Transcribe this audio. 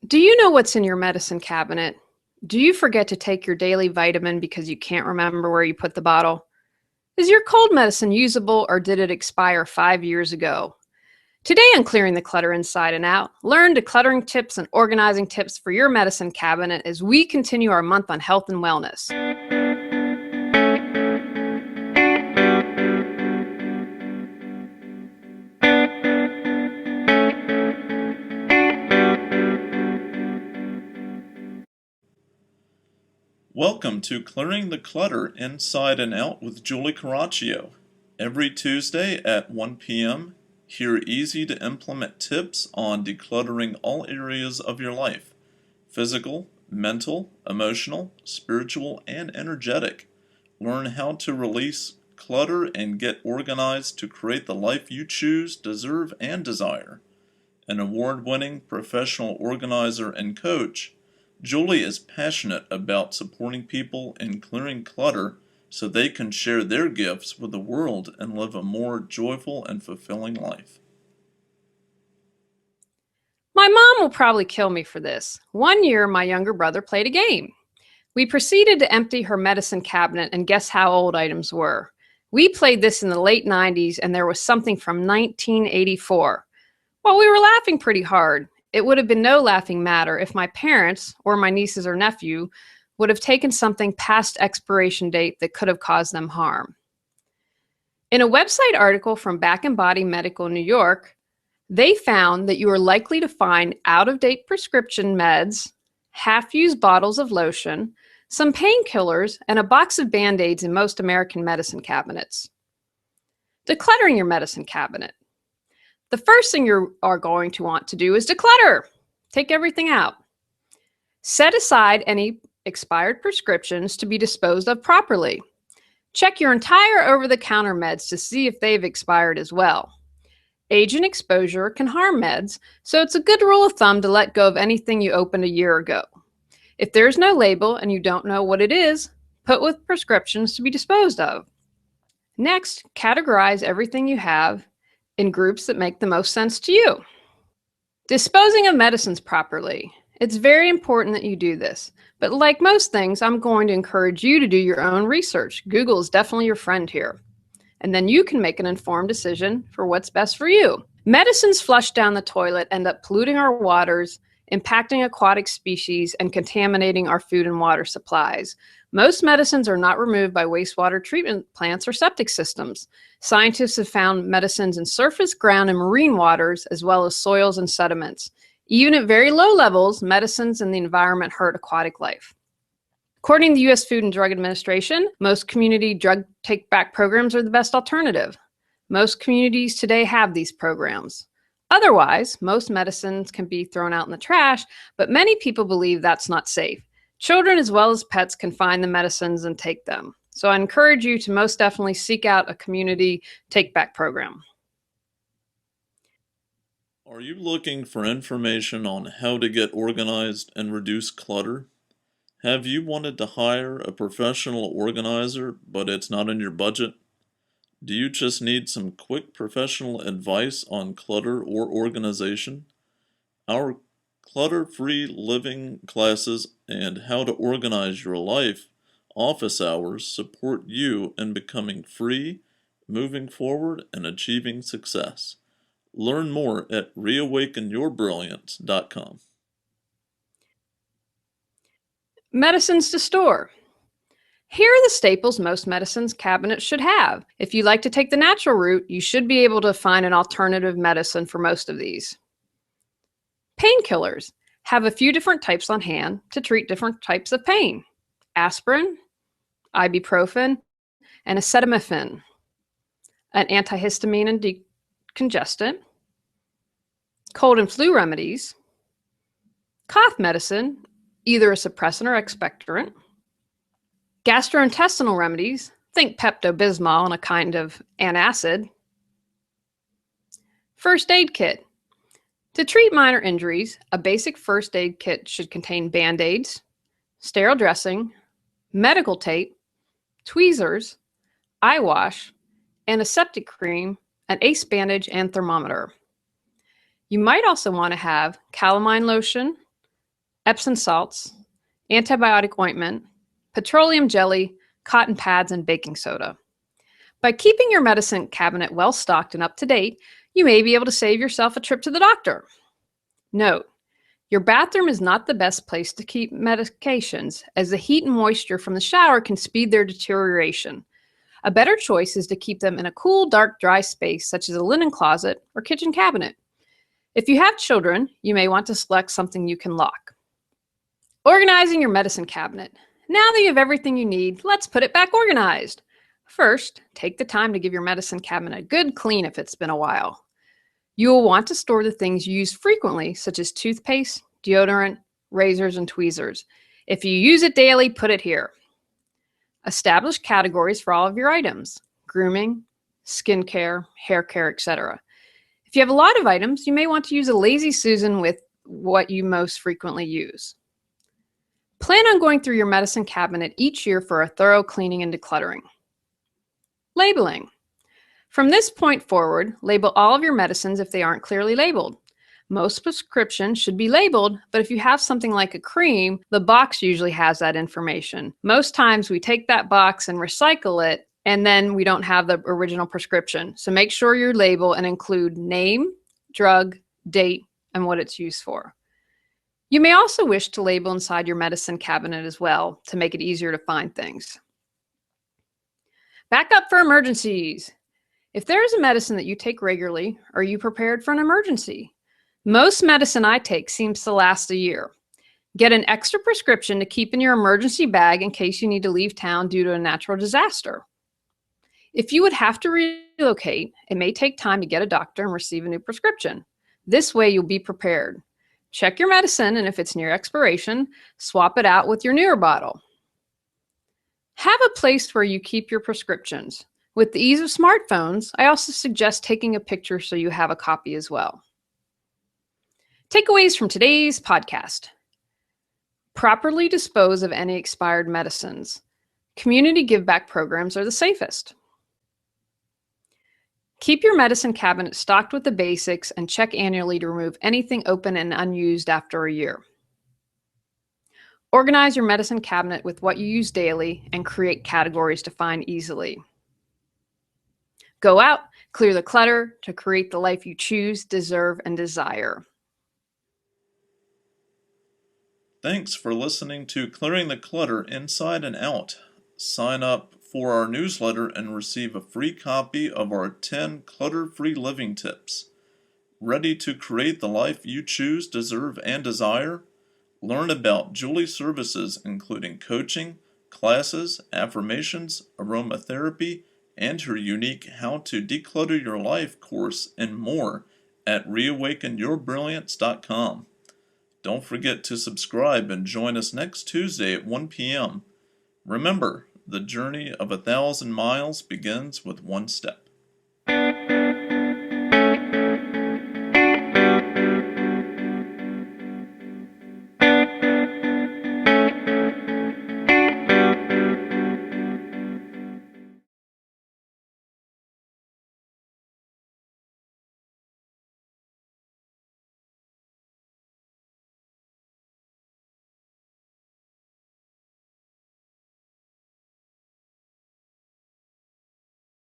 Do you know what's in your medicine cabinet? Do you forget to take your daily vitamin because you can't remember where you put the bottle? Is your cold medicine usable or did it expire 5 years ago? Today on Clearing the Clutter Inside and Out, learn decluttering tips and organizing tips for your medicine cabinet as we continue our month on health and wellness. Welcome to Clearing the Clutter Inside and Out with Julie Coraccio. Every Tuesday at 1 p.m., hear easy to implement tips on decluttering all areas of your life: physical, mental, emotional, spiritual, and energetic. Learn how to release clutter and get organized to create the life you choose, deserve, and desire. An award-winning professional organizer and coach, Julie is passionate about supporting people in clearing clutter so they can share their gifts with the world and live a more joyful and fulfilling life. My mom will probably kill me for this. One year, my younger brother played a game. We proceeded to empty her medicine cabinet and guess how old items were. We played this in the late 90s and there was something from 1984. While we were laughing pretty hard, it would have been no laughing matter if my parents or my nieces or nephew would have taken something past expiration date that could have caused them harm. In a website article from Back and Body Medical New York, they found that you are likely to find out-of-date prescription meds, half-used bottles of lotion, some painkillers, and a box of Band-Aids in most American medicine cabinets. Decluttering your medicine cabinet. The first thing you are going to want to do is declutter. Take everything out. Set aside any expired prescriptions to be disposed of properly. Check your entire over-the-counter meds to see if they've expired as well. Age and exposure can harm meds, so it's a good rule of thumb to let go of anything you opened a year ago. If there's no label and you don't know what it is, put with prescriptions to be disposed of. Next, categorize everything you have in groups that make the most sense to you. Disposing of medicines properly. It's very important that you do this, but like most things, I'm going to encourage you to do your own research. Google is definitely your friend here. And then you can make an informed decision for what's best for you. Medicines flushed down the toilet end up polluting our waters, impacting aquatic species, and contaminating our food and water supplies. Most medicines are not removed by wastewater treatment plants or septic systems. Scientists have found medicines in surface, ground, and marine waters, as well as soils and sediments. Even at very low levels, medicines in the environment hurt aquatic life. According to the U.S. Food and Drug Administration, most community drug take-back programs are the best alternative. Most communities today have these programs. Otherwise, most medicines can be thrown out in the trash, but many people believe that's not safe. Children as well as pets can find the medicines and take them. So I encourage you to most definitely seek out a community take-back program. Are you looking for information on how to get organized and reduce clutter? Have you wanted to hire a professional organizer, but it's not in your budget? Do you just need some quick professional advice on clutter or organization? Our clutter-free living classes and how to organize your life office hours support you in becoming free, moving forward, and achieving success. Learn more at reawakenyourbrilliance.com. Medicines to store. Here are the staples most medicines cabinets should have. If you like to take the natural route, you should be able to find an alternative medicine for most of these. Painkillers. Have a few different types on hand to treat different types of pain. Aspirin, ibuprofen, and acetaminophen, an antihistamine and decongestant. Cold and flu remedies. Cough medicine, either a suppressant or expectorant. Gastrointestinal remedies, think Pepto-Bismol and a kind of antacid. First aid kit. To treat minor injuries, a basic first aid kit should contain Band-Aids, sterile dressing, medical tape, tweezers, eye wash, antiseptic cream, an ace bandage, and thermometer. You might also want to have calamine lotion, Epsom salts, antibiotic ointment, petroleum jelly, cotton pads, and baking soda. By keeping your medicine cabinet well stocked and up to date, you may be able to save yourself a trip to the doctor. Note, your bathroom is not the best place to keep medications, as the heat and moisture from the shower can speed their deterioration. A better choice is to keep them in a cool, dark, dry space, such as a linen closet or kitchen cabinet. If you have children, you may want to select something you can lock. Organizing your medicine cabinet. Now that you have everything you need, let's put it back organized. First, take the time to give your medicine cabinet a good clean if it's been a while. You will want to store the things you use frequently, such as toothpaste, deodorant, razors, and tweezers. If you use it daily, put it here. Establish categories for all of your items: grooming, skincare, hair care, etc. If you have a lot of items, you may want to use a lazy Susan with what you most frequently use. Plan on going through your medicine cabinet each year for a thorough cleaning and decluttering. Labeling. From this point forward, label all of your medicines if they aren't clearly labeled. Most prescriptions should be labeled, but if you have something like a cream, the box usually has that information. Most times we take that box and recycle it, and then we don't have the original prescription. So make sure you label and include name, drug, date, and what it's used for. You may also wish to label inside your medicine cabinet as well to make it easier to find things. Backup for emergencies. If there is a medicine that you take regularly, are you prepared for an emergency? Most medicine I take seems to last a year. Get an extra prescription to keep in your emergency bag in case you need to leave town due to a natural disaster. If you would have to relocate, it may take time to get a doctor and receive a new prescription. This way you'll be prepared. Check your medicine, and if it's near expiration, swap it out with your newer bottle. Have a place where you keep your prescriptions. With the ease of smartphones, I also suggest taking a picture so you have a copy as well. Takeaways from today's podcast. Properly dispose of any expired medicines. Community give-back programs are the safest. Keep your medicine cabinet stocked with the basics and check annually to remove anything open and unused after a year. Organize your medicine cabinet with what you use daily and create categories to find easily. Go out, clear the clutter to create the life you choose, deserve, and desire. Thanks for listening to Clearing the Clutter Inside and Out. Sign up for our newsletter and receive a free copy of our 10 clutter-free living tips. Ready to create the life you choose, deserve, and desire? Learn about Julie's services including coaching, classes, affirmations, aromatherapy, and her unique How to Declutter Your Life course and more at reawakenyourbrilliance.com. Don't forget to subscribe and join us next Tuesday at 1 p.m. Remember, the journey of 1,000 miles begins with one step.